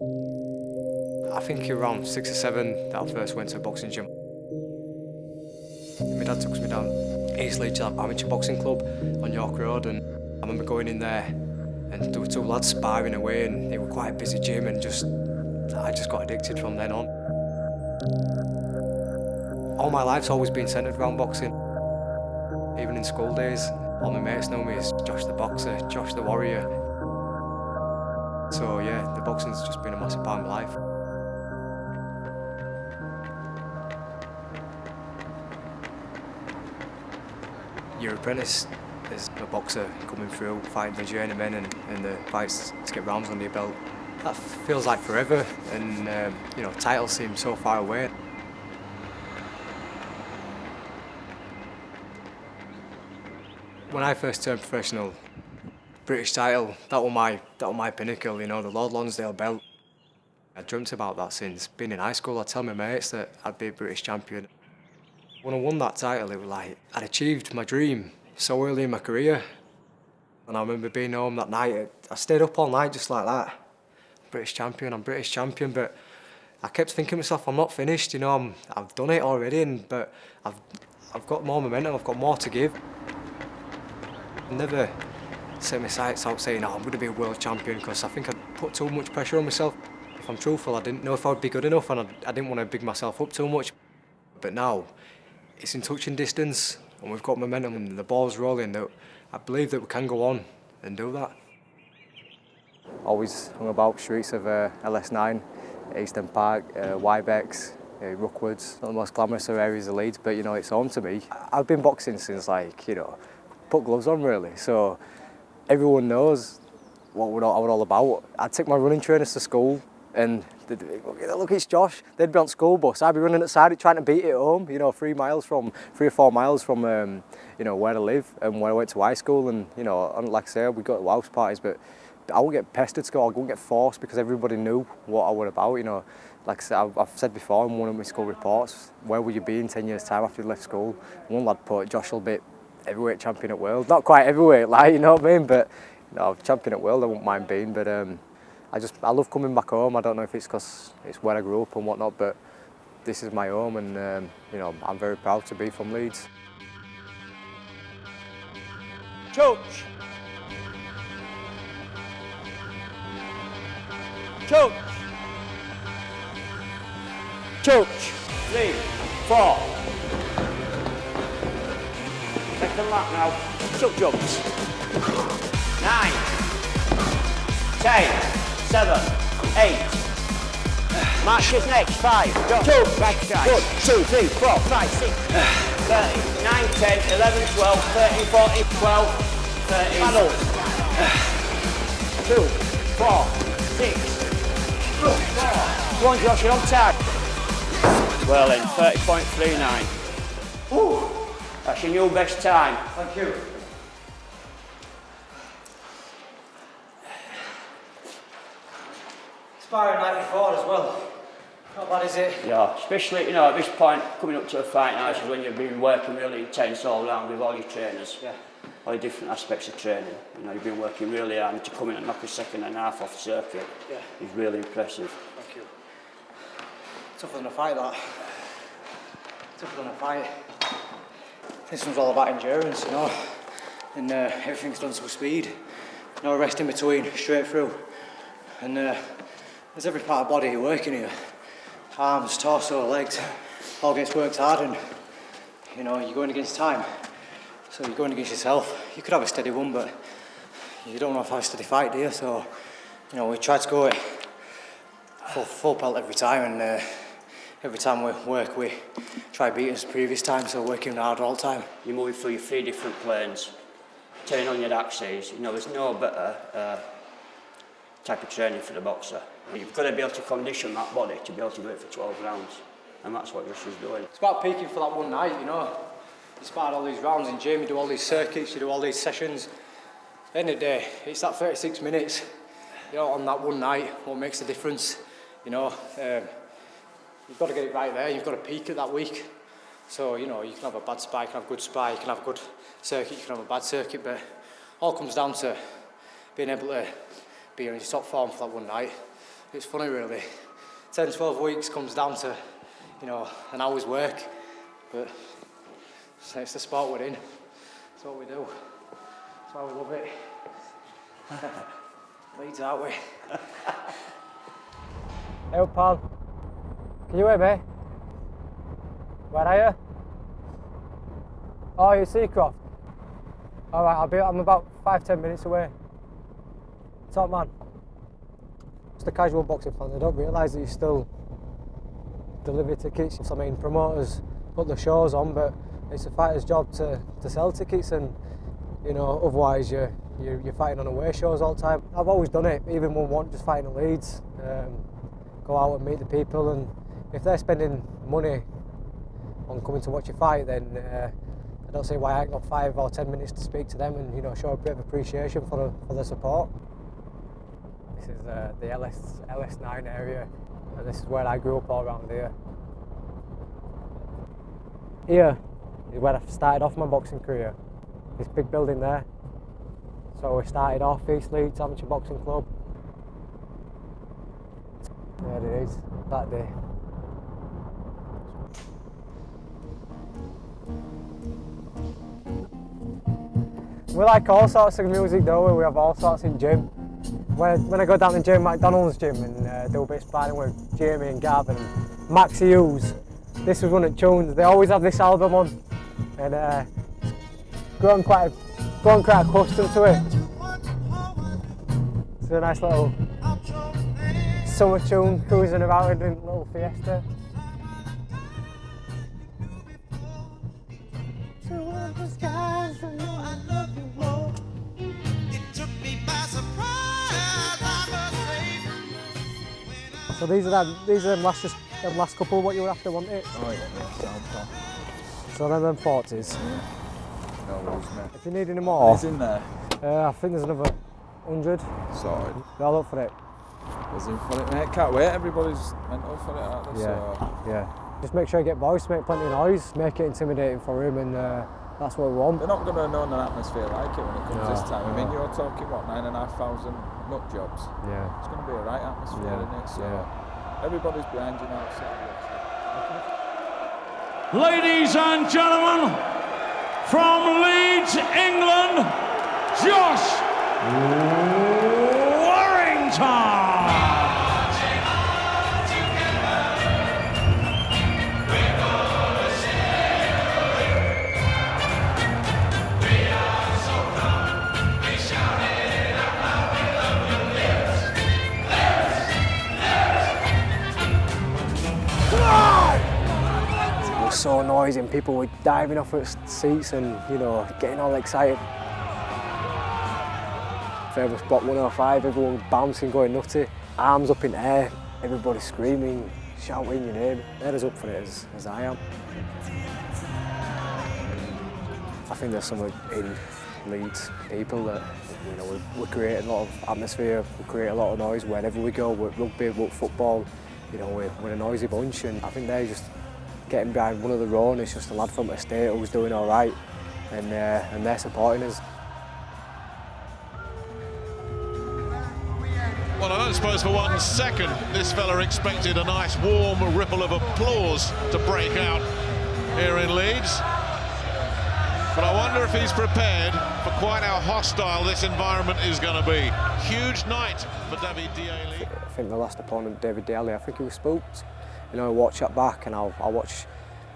I think around 6 or 7 that I first went to a boxing gym. My dad took me down East Leeds Amateur Boxing Club on York Road, and I remember going in there and there were 2 lads sparring away, and it was quite a busy gym, and I just got addicted from then on. All my life's always been centred around boxing. Even in school days, all my mates know me as Josh the Boxer, Josh the Warrior. So yeah, the boxing's just been a massive part of my life. You're apprentice as a boxer coming through, fighting the journeymen and the fights to get rounds under your belt. That feels like forever, and titles seem so far away. When I first turned professional, British title, that was my pinnacle, the Lord Lonsdale belt. I dreamt about that since being in high school. I'd tell my mates that I'd be a British champion. When I won that title, it was like I'd achieved my dream so early in my career. And I remember being home that night. I stayed up all night just like that. I'm British champion, but I kept thinking to myself, I'm not finished, I've done it already, but I've got more momentum, I've got more to give. I never set my sights out saying, I'm going to be a world champion, because I think I'd put too much pressure on myself. If I'm truthful, I didn't know if I would be good enough, and I didn't want to big myself up too much. But now, it's in touching distance, and we've got momentum, and the ball's rolling, that I believe that we can go on and do that. Always hung about streets of LS9, Eastern Park, Wybex, Rookwoods. Not the most glamorous of areas of Leeds, but it's home to me. I've been boxing since put gloves on really, so everyone knows what we're all about. I'd take my running trainers to school and they'd be, look, it's Josh. They'd be on school bus. I'd be running outside it trying to beat it home, 3 or 4 miles from where I live and where I went to high school. And like I say, we got to house parties, but I wouldn't get pestered to go. I wouldn't get forced because everybody knew what I was about. Like I said, I've said before in one of my school reports, where will you be in 10 years' time after you left school? One lad put, Josh will be heavyweight champion at world. Not quite heavyweight, you know what I mean? But champion at world, I wouldn't mind being. But I love coming back home. I don't know if it's because it's where I grew up and whatnot, but this is my home, and I'm very proud to be from Leeds. Coach. Coach. Coach. 3, 4. Second lap now. Chuck jumps. 9, 10, 7, 8. March is next. 5. Go. 2. Right side. Good. 2, 3, 4, 5, 6. 30, 9, 10, 11, 12, 13, 14, 12, 13. Paddle. 2, 4, 6. 4. Go on, Josh, you're on time. Well in, 30.39. Ooh. That's your new best time. Thank you. Sparring night before as well. Not bad, is it? Yeah, especially at this point, coming up to a fight now, is when you've been working really intense all round with all your trainers. Yeah. All the different aspects of training. You've been working really hard, and to come in and knock a second and a half off the circuit is really impressive. Thank you. Tougher than a fight, that. Tougher than a fight. This one's all about endurance, and everything's done to speed. No rest in between, straight through. And there's every part of the body you're working here. Arms, torso, legs, all gets worked hard, and you're going against time. So you're going against yourself. You could have a steady one, but you don't have to have a steady fight, do you? So, we try to go it full pelt every time, and every time we work, we try to beat us previous time, so working hard all the time. You're moving through your 3 different planes, turning on your axes. There's no better type of training for the boxer. You've got to be able to condition that body to be able to do it for 12 rounds, and that's what Josh is doing. It's about peaking for that one night, You spar all these rounds in gym, you do all these circuits, you do all these sessions. At the end of the day, it's that 36 minutes, on that one night, what makes the difference, You've got to get it right there, you've got to peak at that week. So, you can have a bad spy, you can have a good spy, you can have a good circuit, you can have a bad circuit, but all comes down to being able to be in your top form for that one night. It's funny really. 10, 12 weeks comes down to, you know, an hour's work, but it's the sport we're in. It's what we do. That's why we love it. Leeds, aren't we? Hey up, pal. Can you hear me? Where are you? Oh, you're Seacroft. All right, I'm about 5-10 minutes away. Top man. It's the casual boxing fan. They don't realise that you still deliver tickets. I mean, promoters put the shows on, but it's a fighter's job to sell tickets, and you know, otherwise you're fighting on away shows all the time. I've always done it, even when I want just fighting in Leeds. Go out and meet the people, and if they're spending money on coming to watch a fight, then I don't see why I ain't got 5 or 10 minutes to speak to them and, you know, show a bit of appreciation for the support. This is the LS9 area, and this is where I grew up, all around here. Here is where I started off my boxing career. This big building there. So we started off East Leeds Amateur Boxing Club. There it is, that day. We like all sorts of music though, we have all sorts in gym. When I go down to gym, McDonald's gym, and do a bit of sparring with Jamie and Gav and Max Hughes, this was one of the tunes. They always have this album on, and grown quite accustomed to it. It's a nice little summer tune, cruising about in a little fiesta. So these are them last couple what you were after, wasn't it? Oh yeah, So them 40s. no worries, mate. If you need any more, It's in there. I think there's another 100. Sorted. They'll look for it. There's in for it, mate. Can't wait. Everybody's mental for it, aren't they? Yeah. Just make sure you get boys to make plenty of noise, make it intimidating for him, and that's what we want. They're not going to know an atmosphere like it when it comes No, this time. I mean, no. you're talking, what, 9,500 nut jobs? Yeah. It's going to be a right atmosphere, Yeah, isn't it? So yeah. everybody's behind you now. Ladies and gentlemen, from Leeds, England, Josh Warrington. It was so noisy and people were diving off at seats and, you know, getting all excited. Favourite spot 105, everyone bouncing, going nutty, arms up in the air, everybody screaming, shouting your name. They're as up for it as I am. I think there's something in Leeds people that, you know, we create a lot of atmosphere, we create a lot of noise wherever we go, with rugby, with football, you know, we're a noisy bunch, and I think they're just getting behind one of their own. It's just a lad from the estate who's doing all right, and they're supporting us. Well, I don't suppose for 1 second this fella expected a nice warm ripple of applause to break out here in Leeds. But I wonder if he's prepared for quite how hostile this environment is going to be. Huge night for David Daly. I think the last opponent, David Daly, I think he was spooked. You know, I watch that back and I'll watch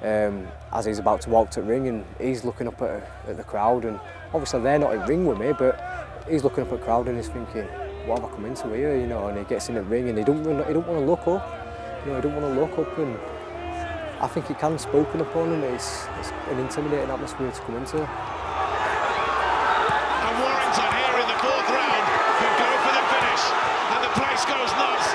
as he's about to walk to the ring, and he's looking up at the crowd, and obviously they're not in ring with me, but he's looking up at the crowd and he's thinking, what have I come into here, you know? And he gets in the ring and he don't want to look up, you know, he don't want to look up, and I think it can spook an opponent. It's an intimidating atmosphere to come into. And Warrington here in the 4th round could go for the finish, and the place goes nuts.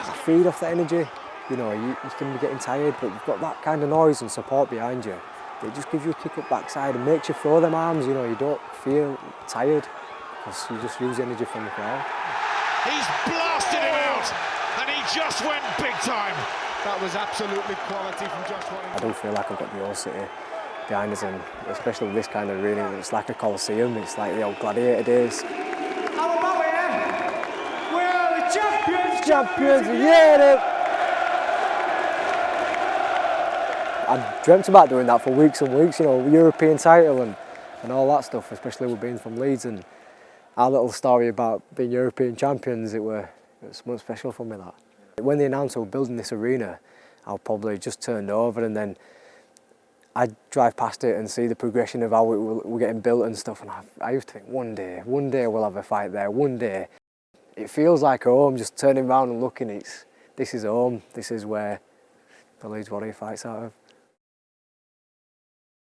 I feed off the energy, you know, you can be getting tired, but you've got that kind of noise and support behind you. It just gives you a kick up backside and makes you throw them arms, you know, you don't feel tired because you just use energy from the crowd. He's blasted him out, and he just went big time. That was absolutely quality from Josh Warrington. I do feel like I've got the whole city behind us, and especially with this kind of arena, it's like a coliseum, it's like the old gladiator days. How about we are the champions champions, yeah! I dreamt about doing that for weeks and weeks, you know, European title and all that stuff, especially with being from Leeds, and our little story about being European champions, it was something special for me, that. When they announced we were building this arena, I probably just turned over, and then I'd drive past it and see the progression of how it were getting built and stuff, and I used to think, one day we'll have a fight there, one day. It feels like home, just turning around and looking, this is home, this is where the Leeds Warrior fights out of.